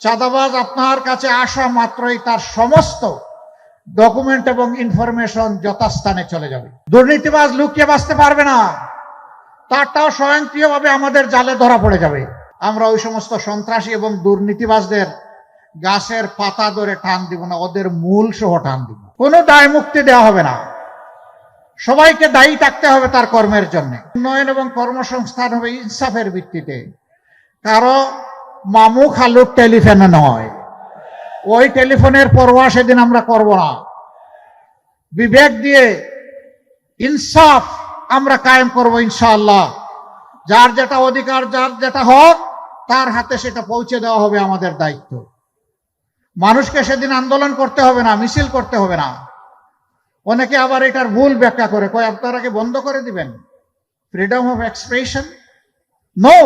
চাঁদাবাজ আপনার কাছে আসা মাত্রই তার সমস্ত ডকুমেন্ট এবং ইনফরমেশন যথাস্থানে চলে যাবে। দুর্নীতিবাজ লুকিয়ে বাঁচতে পারবে না, তারটাও স্বয়ংক্রিয়ভাবে আমাদের জালে ধরা পড়ে যাবে। আমরা ওই সমস্ত সন্ত্রাসী এবং দুর্নীতিবাজদের গাছের পাতা ধরে টান দিব না, ওদের মূল সহ টান দিব। কোনো দায় মুক্তি দেওয়া হবে না, সবাইকে দায়ী থাকতে হবে তার কর্মের জন্য। উন্নয়ন এবং কর্মসংস্থান হবে ইনসাফের ভিত্তিতে, কারো মামু খালুর টেলিফোনে নয়। ওই টেলিফোনের পরোয়া সেদিন আমরা করব না। বিবেক দিয়ে ইনসাফ আমরা কায়েম করব ইনশাআল্লাহ। যার যেটা অধিকার, যার যেটা হক, তার হাতে সেটা পৌঁছে দেওয়া হবে আমাদের দায়িত্ব। মানুষকে সেদিন আন্দোলন করতে হবে না, মিছিল করতে হবে না। অনেকে আবার এটার ভুল ব্যাখ্যা করে, কয় আপনারা কি বন্ধ করে দিবেন freedom of expression? No,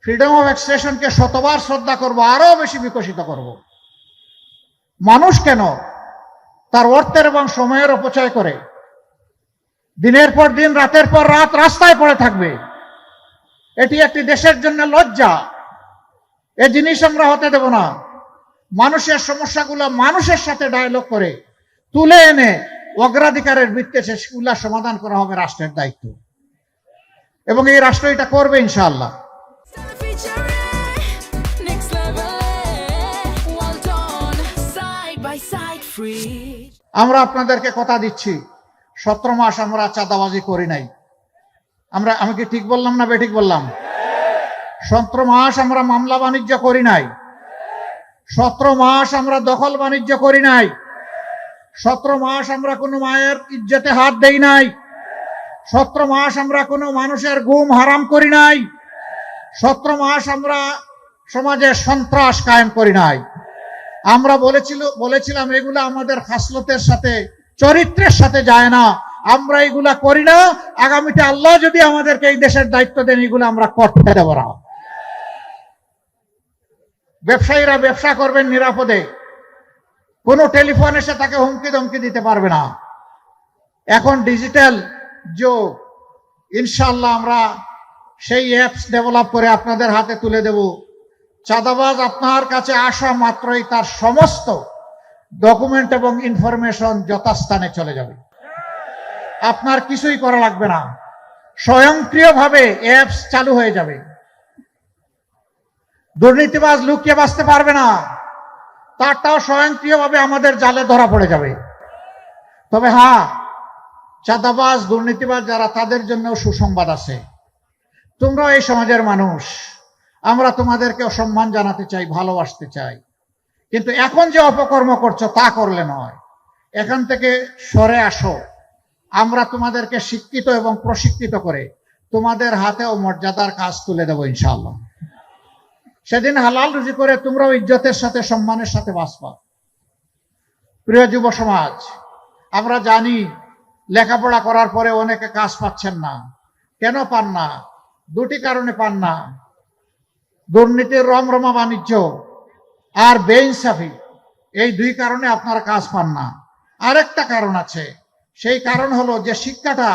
freedom of এক্সপ্রেশনকে শতবার শ্রদ্ধা করব, আরো বেশি বিকশিত করব। মানুষ কেন তার অর্থের এবং সময়ের অপচয় করে দিনের পর দিন, রাতের পর রাত রাস্তায় পড়ে থাকবে? এটি একটি দেশের জন্য লজ্জা। এ জিনিস আমরা হতে দেব না। মানুষের সমস্যাগুলো মানুষের সাথে ডায়ালগ করে তুলে এনে অগ্রাধিকারের ভিত্তিতে সেগুলা সমাধান করা হবে রাষ্ট্রের দায়িত্ব, এবং এই রাষ্ট্র এটা করবে ইনশাআল্লাহ। আমরা আপনাদেরকে কথা দিচ্ছি, 17 মাস আমরা চাঁদাবাজি করি নাই। আমি কি ঠিক বললাম না বেঠিক বললাম? 17 মাস আমরা মামলা বাণিজ্য করি নাই। 17 মাস আমরা দখল বাণিজ্য করি নাই। 17 মাস আমরা কোনো মায়ের ইজ্জতে হাত দেই নাই। 17 মাস আমরা কোনো মানুষের ঘুম হারাম করি নাই। 17 মাস আমরা সমাজে সন্ত্রাস কায়েম করি নাই। আমরা বলেছিলাম এগুলা আমাদের খাসলতের সাথে, চরিত্রের সাথে যায় না, আমরা এগুলা করি না। আগামীতে আল্লাহ যদি আমাদেরকে এই দেশের দায়িত্ব দেন, এগুলো আমরা করতে দেব না। ব্যবসায়ীরা ব্যবসা করবেন নিরাপদে, কোনো টেলিফোন এসে তাকে হুমকি ধমকি দিতে পারবে না। এখন ডিজিটাল যুগ, ইনশাআল্লাহ আমরা সেই অ্যাপস ডেভেলপ করে আপনাদের হাতে তুলে দেব। চাঁদাবাজ আপনার কাছে আসা মাত্রই তার সমস্ত ডকুমেন্ট এবং ইনফরমেশন যথাস্থানে চলে যাবে। আপনার কিছুই করা লাগবে না, স্বয়ংক্রিয়ভাবে অ্যাপস চালু হয়ে যাবে। দুর্নীতিবাজ লুকিয়ে বাঁচতে পারবে না, তারটাও স্বয়ংক্রিয়ভাবে আমাদের জালে ধরা পড়ে যাবে। তবে হ্যাঁ, চাঁদাবাজ দুর্নীতিবাজ যারা, তাদের জন্য সুসংবাদ আছে। তোমরা এই সমাজের মানুষ, আমরা তোমাদেরকে সম্মান জানাতে চাই, ভালোবাসতে চাই। কিন্তু এখন যে অপকর্ম করছো তা করলে নয়, এখান থেকে সরে আসো। আমরা তোমাদেরকে শিক্ষিত এবং প্রশিক্ষিত করে তোমাদের হাতেও মর্যাদার কাজ তুলে দেবো ইনশাআল্লাহ। সেদিন হালাল রুজি করে তোমরাও ইজ্জতের সাথে, সম্মানের সাথে বাঁচবা। প্রিয় যুব সমাজ, আমরা জানি লেখাপড়া করার পরে অনেকে কাজ পাচ্ছেন না। কেন পান না? দুটি কারণে পান না। দুর্নীতির রমরমা বাণিজ্য আর বেইনসাফি, এই দুই কারণে আপনারা কাজ পান না। আরেকটা কারণ আছে, সেই কারণ হলো যে শিক্ষাটা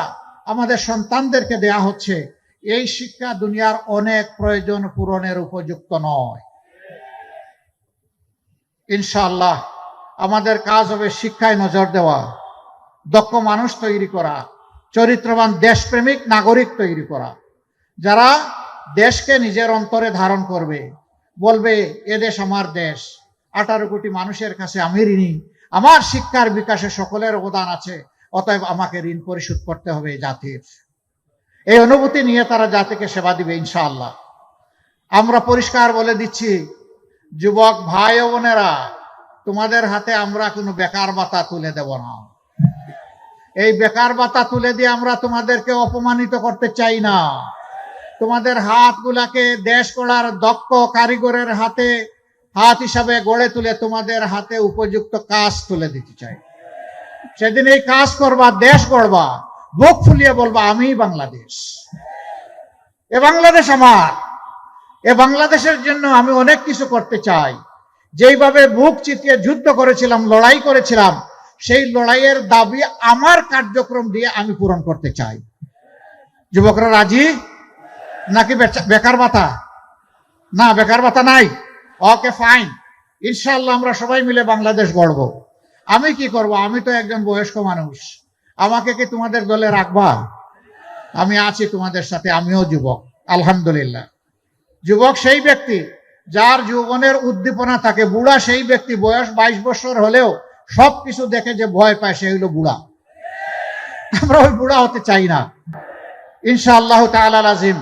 আমাদের সন্তানদেরকে দেয়া হচ্ছে, এই শিক্ষা দুনিয়ার অনেক প্রয়োজন পূরণের উপযুক্ত নয়। ইনশাআল্লাহ আমাদের কাজ হবে শিক্ষায় নজর দেওয়া, দক্ষ মানুষ তৈরি করা, চরিত্রবান দেশপ্রেমিক নাগরিক তৈরি করা, যারা দেশকে নিজের অন্তরে ধারণ করবে, বলবে এ দেশ আমার দেশ, 18 কোটি মানুষের কাছে আমি ঋণী, আমার শিক্ষার বিকাশে সকলের অবদান আছে, অতএব আমাকে ঋণ পরিশোধ করতে হবে জাতির। এই অনুভূতি নিয়ে তারা জাতিকে সেবা দিবে ইনশাআল্লাহ। আমরা পরিষ্কার বলে দিচ্ছি, যুবক ভাই ও বোনেরা, তোমাদের হাতে আমরা কোনো বেকার ভাতা তুলে দেব না। এই বেকার ভাতা তুলে দিয়ে আমরা তোমাদেরকে অপমানিত করতে চাই না। তোমাদের হাতগুলাকে দেশ গড়ার দক্ষ কারিগরের হাতে হাত হিসাবে গড়ে তুলে তোমাদের হাতে উপযুক্ত কাজ তুলে দিতে চাই। সেদিন এই কাজ করবা, দেশ গড়বা, বুক ফুলিয়ে বলবা আমি বাংলাদেশ, এ বাংলাদেশ আমার। এ বাংলাদেশের জন্য আমি অনেক কিছু করতে চাই। যেইভাবে বুক চিতিয়ে যুদ্ধ করেছিলাম, লড়াই করেছিলাম, সেই লড়াইয়ের দাবি আমার কার্যক্রম দিয়ে আমি পূরণ করতে চাই। যুবকরা রাজি নাকি বেকার ভাতা? না, বেকার ভাতা নাই। ওকে, ফাইন, ইনশাআল্লাহ আমরা সবাই মিলে বাংলাদেশ গড়ব। আমি কি করব? আমি তো একজন বয়স্ক মানুষ, আমাকে কি তোমাদের দলে রাখবা? আমি আছি তোমাদের সাথে, আমিও যুবক, আলহামদুলিল্লাহ। যুবক সেই ব্যক্তি যার যৌবনের উদ্দীপনা থাকে, বুড়া সেই ব্যক্তি বয়স 22 বছর হলেও সবকিছু দেখে যে ভয় পায়, সে হলো বুড়া। আমরা ওই বুড়া হতে চাই না, ইনশাআল্লাহ তাআলা আজিম।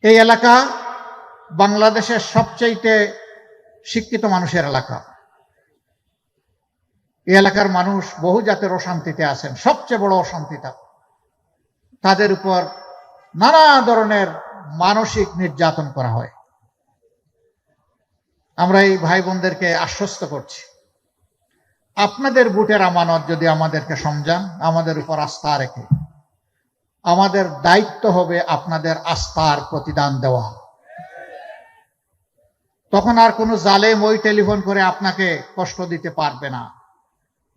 এই এলাকা বাংলাদেশের সবচেয়ে শিক্ষিত মানুষের এলাকা। এই এলাকার মানুষ বহু জাতের অশান্তিতে আছেন। সবচেয়ে বড় অশান্তিটা তাদের উপর নানা ধরনের মানসিক নির্যাতন করা হয়। আমরা এই ভাই বোনদেরকে আশ্বস্ত করছি, আপনাদের ভোটের আমানত যদি আমাদেরকে সমঝান, আমাদের উপর আস্থা রেখে, আমাদের দায়িত্ব হবে আপনাদের আস্থার প্রতিদান দেওয়া। তখন আর কোনো জালেম ওই টেলিফোন করে আপনাকে কষ্ট দিতে পারবে না,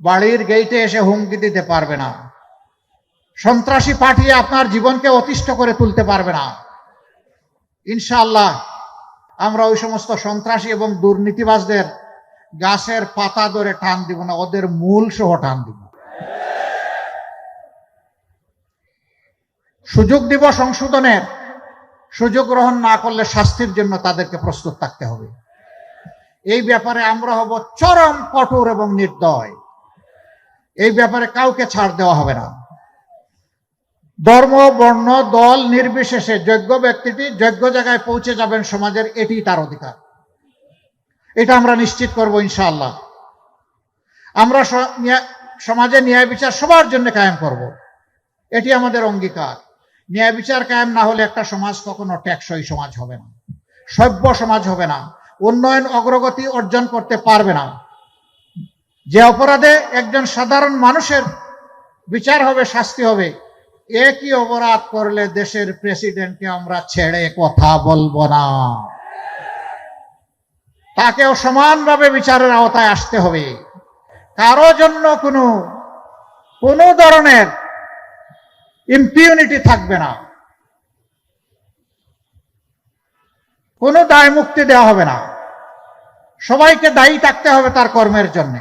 বাড়ির গেইটে এসে হুমকি দিতে পারবে না, সন্ত্রাসী পাঠিয়ে আপনার জীবনকে অতিষ্ঠ করে তুলতে পারবে না। ইনশাআল্লাহ আমরা ওই সমস্ত সন্ত্রাসী এবং দুর্নীতিবাজদের গাছের পাতা ধরে টান দিব না, ওদের মূল সহ টান দিব। সুযোগ দিব সংশোধনের, সুযোগ গ্রহণ না করলে শাস্তির জন্য তাদেরকে প্রস্তুত থাকতে হবে। এই ব্যাপারে আমরা হব চরম কঠোর এবং নির্দয়। এই ব্যাপারে কাউকে ছাড় দেওয়া হবে না। ধর্ম, বর্ণ, দল নির্বিশেষে যোগ্য ব্যক্তিটি যোগ্য জায়গায় পৌঁছে যাবেন সমাজের, এটি তার অধিকার। এটা আমরা নিশ্চিত করব ইনশাআল্লাহ। আমরা সমাজে ন্যায় বিচার সবার জন্য কায়েম করব, এটি আমাদের অঙ্গীকার। ন্যায় বিচার কায়েম না হলে একটা সমাজ কখনো টেকসই সমাজ হবে না, সভ্য সমাজ হবে না, উন্নয়ন অগ্রগতি অর্জন করতে পারবে না। যে অপরাধে একজন সাধারণ মানুষের বিচার হবে, শাস্তি হবে, একই অপরাধ করলে দেশের প্রেসিডেন্টকে আমরা ছেড়ে কথা বলবো না, তাকেও সমানভাবে বিচারের আওতায় আসতে হবে। কারো জন্য কোনো ধরনের ইম্পিউনিটি থাকবে না, কোনো দায় মুক্তি দেওয়া হবে না। সবাইকে দায়ী থাকতে হবে তার কর্মের জন্য।